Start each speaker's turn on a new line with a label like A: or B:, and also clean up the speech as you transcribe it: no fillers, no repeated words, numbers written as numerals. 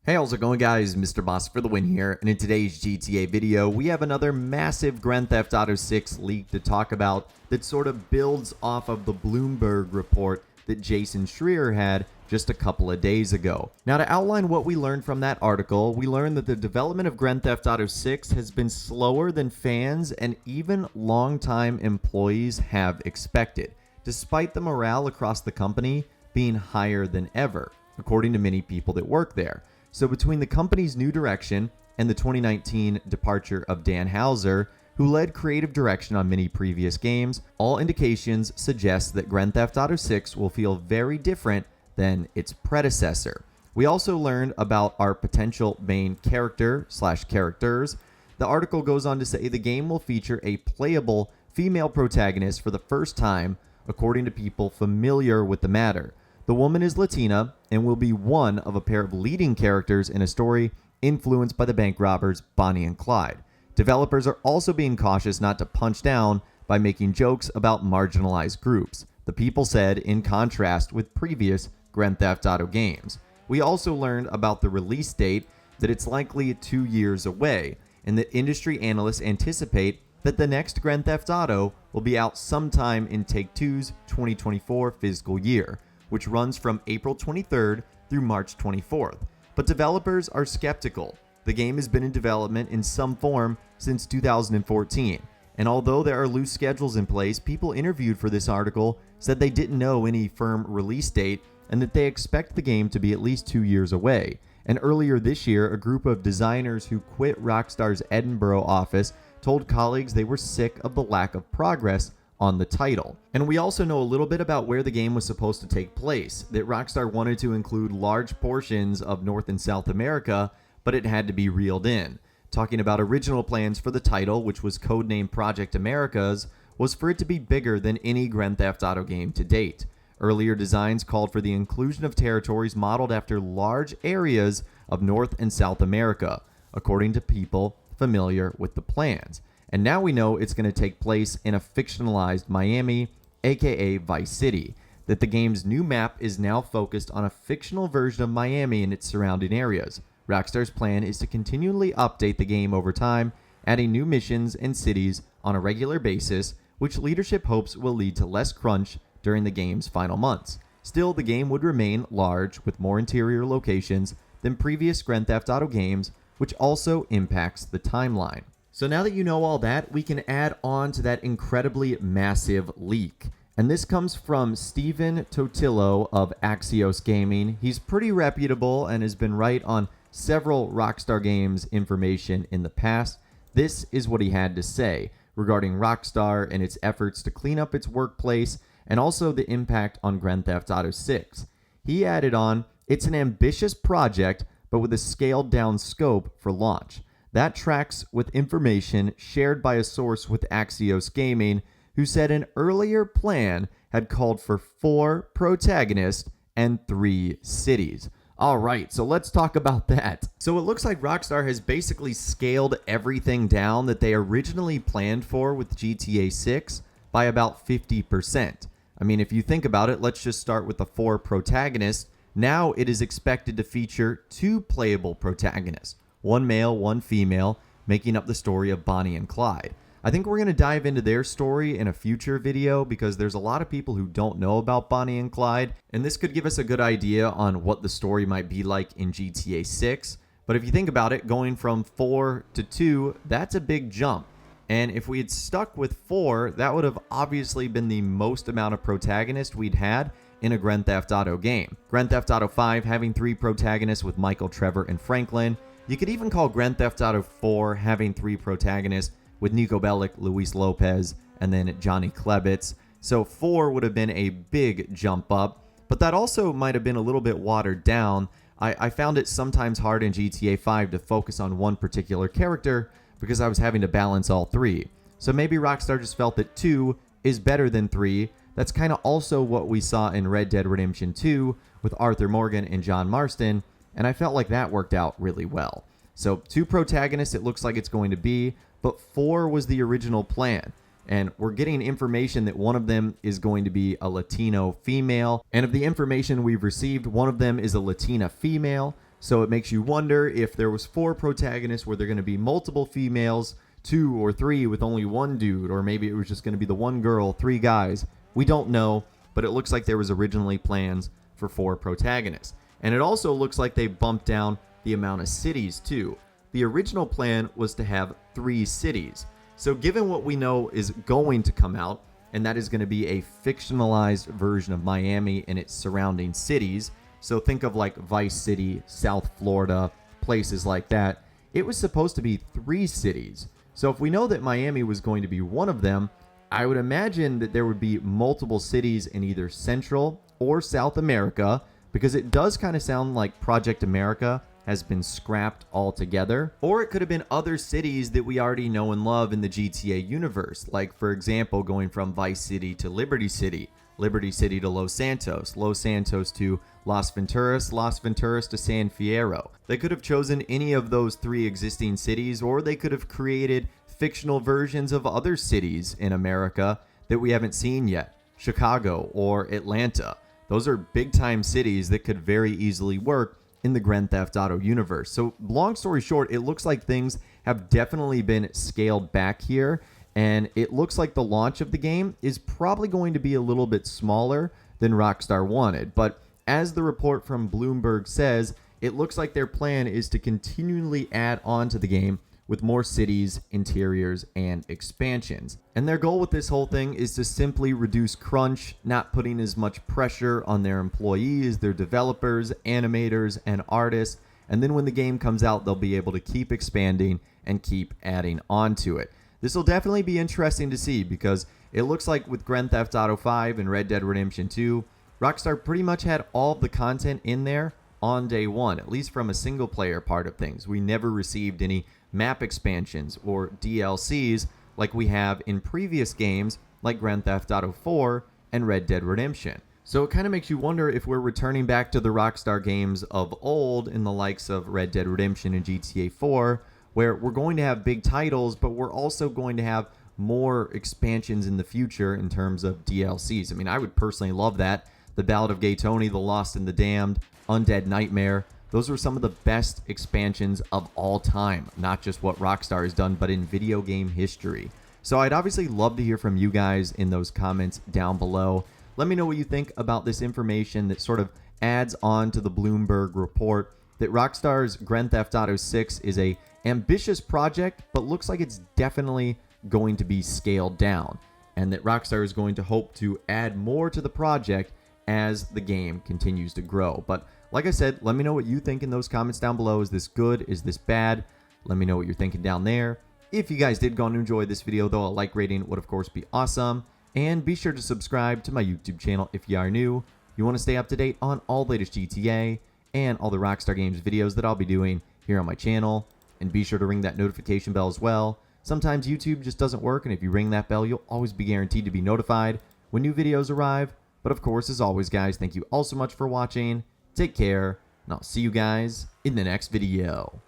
A: Hey, how's it going, guys? Mr. Boss for the win here, and in today's GTA video, we have another massive Grand Theft Auto 6 leak to talk about that sort of builds off of the Bloomberg report that Jason Schreier had just a couple of days ago. Now, to outline what we learned from that article, we learned that the development of Grand Theft Auto 6 has been slower than fans and even longtime employees have expected, despite the morale across the company being higher than ever, according to many people that work there. So between the company's new direction and the 2019 departure of Dan Houser, who led creative direction on many previous games, all indications suggest that Grand Theft Auto 6 will feel very different than its predecessor. We also learned about our potential main character/characters. The article goes on to say the game will feature a playable female protagonist for the first time, according to people familiar with the matter. The woman is Latina and will be one of a pair of leading characters in a story influenced by the bank robbers Bonnie and Clyde. Developers are also being cautious not to punch down by making jokes about marginalized groups, the people said, in contrast with previous Grand Theft Auto games. We also learned about the release date, that it's likely 2 years away, and that industry analysts anticipate that the next Grand Theft Auto will be out sometime in Take-Two's 2024 fiscal year, which runs from April 23rd through March 24th. But developers are skeptical. The game has been in development in some form since 2014, and although there are loose schedules in place, people interviewed for this article said they didn't know any firm release date and that they expect the game to be at least 2 years away. And earlier this year, a group of designers who quit Rockstar's Edinburgh office told colleagues they were sick of the lack of progress on the title. And we also know a little bit about where the game was supposed to take place, that Rockstar wanted to include large portions of North and South America, but it had to be reeled in. Talking about original plans for the title, which was codenamed Project Americas, was for it to be bigger than any Grand Theft Auto game to date. Earlier designs called for the inclusion of territories modeled after large areas of North and South America, according to people familiar with the plans. And now we know it's going to take place in a fictionalized Miami, aka Vice City, that the game's new map is now focused on a fictional version of Miami and its surrounding areas. Rockstar's plan is to continually update the game over time, adding new missions and cities on a regular basis, which leadership hopes will lead to less crunch during the game's final months. Still, the game would remain large with more interior locations than previous Grand Theft Auto games, which also impacts the timeline. So now that you know all that, we can add on to that incredibly massive leak. And this comes from Steven Totillo of Axios Gaming. He's pretty reputable and has been right on several Rockstar Games information in the past. This is what he had to say regarding Rockstar and its efforts to clean up its workplace and also the impact on Grand Theft Auto 6. He added on, "It's an ambitious project, but with a scaled down scope for launch." That tracks with information shared by a source with Axios Gaming, who said an earlier plan had called for 4 protagonists and 3 cities. Alright, so let's talk about that. So it looks like Rockstar has basically scaled everything down that they originally planned for with GTA 6 by about 50%. I mean, if you think about it, let's just start with the 4 protagonists. Now it is expected to feature 2 playable protagonists. 1 male, 1 female, making up the story of Bonnie and Clyde. I think we're going to dive into their story in a future video because there's a lot of people who don't know about Bonnie and Clyde, and this could give us a good idea on what the story might be like in GTA 6. But if you think about it, going from 4 to 2, that's a big jump. And if we had stuck with 4, that would have obviously been the most amount of protagonists we'd had in a Grand Theft Auto game. Grand Theft Auto 5 having 3 protagonists with Michael, Trevor, and Franklin. You could even call Grand Theft Auto 4 having 3 protagonists with Nico Bellic, Luis Lopez, and then Johnny Klebitz. So 4 would have been a big jump up, but that also might have been a little bit watered down. I found it sometimes hard in GTA 5 to focus on one particular character because I was having to balance all 3. So maybe Rockstar just felt that 2 is better than 3. That's kind of also what we saw in Red Dead Redemption 2 with Arthur Morgan and John Marston, and I felt like that worked out really well. So 2 protagonists it looks like it's going to be, but 4 was the original plan. And we're getting information that one of them is going to be a Latino female. And of the information we've received, one of them is a Latina female. So it makes you wonder if there was 4 protagonists, were there going to be multiple females, 2 or 3 with only one dude, or maybe it was just going to be the one girl, 3 guys. We don't know, but it looks like there was originally plans for 4 protagonists. And it also looks like they bumped down the amount of cities too. The original plan was to have 3 cities. So given what we know is going to come out, and that is going to be a fictionalized version of Miami and its surrounding cities, so think of like Vice City, South Florida, places like that, it was supposed to be 3 cities. So if we know that Miami was going to be one of them, I would imagine that there would be multiple cities in either Central or South America, because it does kind of sound like Project America has been scrapped altogether. Or it could have been other cities that we already know and love in the GTA universe, like for example going from Vice City to Liberty City, Liberty City to Los Santos, Los Santos to Las Venturas, Las Venturas to San Fierro. They could have chosen any of those 3 existing cities, or they could have created fictional versions of other cities in America that we haven't seen yet, Chicago or Atlanta. Those are big time cities that could very easily work in the Grand Theft Auto universe. So long story short, it looks like things have definitely been scaled back here, and it looks like the launch of the game is probably going to be a little bit smaller than Rockstar wanted. But as the report from Bloomberg says, it looks like their plan is to continually add on to the game with more cities, interiors, and expansions. And their goal with this whole thing is to simply reduce crunch, not putting as much pressure on their employees, their developers, animators, and artists. And then when the game comes out, they'll be able to keep expanding and keep adding on to it. This will definitely be interesting to see, because it looks like with Grand Theft Auto 5 and Red Dead Redemption 2, Rockstar pretty much had all of the content in there on day one, at least from a single player part of things. We never received any map expansions or DLCs like we have in previous games like Grand Theft Auto 4 and Red Dead Redemption. So it kind of makes you wonder if we're returning back to the Rockstar games of old in the likes of Red Dead Redemption and GTA 4, where we're going to have big titles, but we're also going to have more expansions in the future in terms of DLCs. I mean, I would personally love that. The Ballad of Gay Tony, The Lost and the Damned, Undead Nightmare, those were some of the best expansions of all time, not just what Rockstar has done, but in video game history. So I'd obviously love to hear from you guys in those comments down below. Let me know what you think about this information that sort of adds on to the Bloomberg report that Rockstar's Grand Theft Auto 6 is a ambitious project, but looks like it's definitely going to be scaled down, and that Rockstar is going to hope to add more to the project as the game continues to grow. But like I said, let me know what you think in those comments down below. Is this good? Is this bad? Let me know what you're thinking down there. If you guys did go on to enjoy this video, though, a like rating would of course be awesome. And be sure to subscribe to my YouTube channel if you are new. You want to stay up to date on all the latest GTA and all the Rockstar Games videos that I'll be doing here on my channel. And be sure to ring that notification bell as well. Sometimes YouTube just doesn't work, and if you ring that bell, you'll always be guaranteed to be notified when new videos arrive. But of course, as always, guys, thank you all so much for watching. Take care, and I'll see you guys in the next video.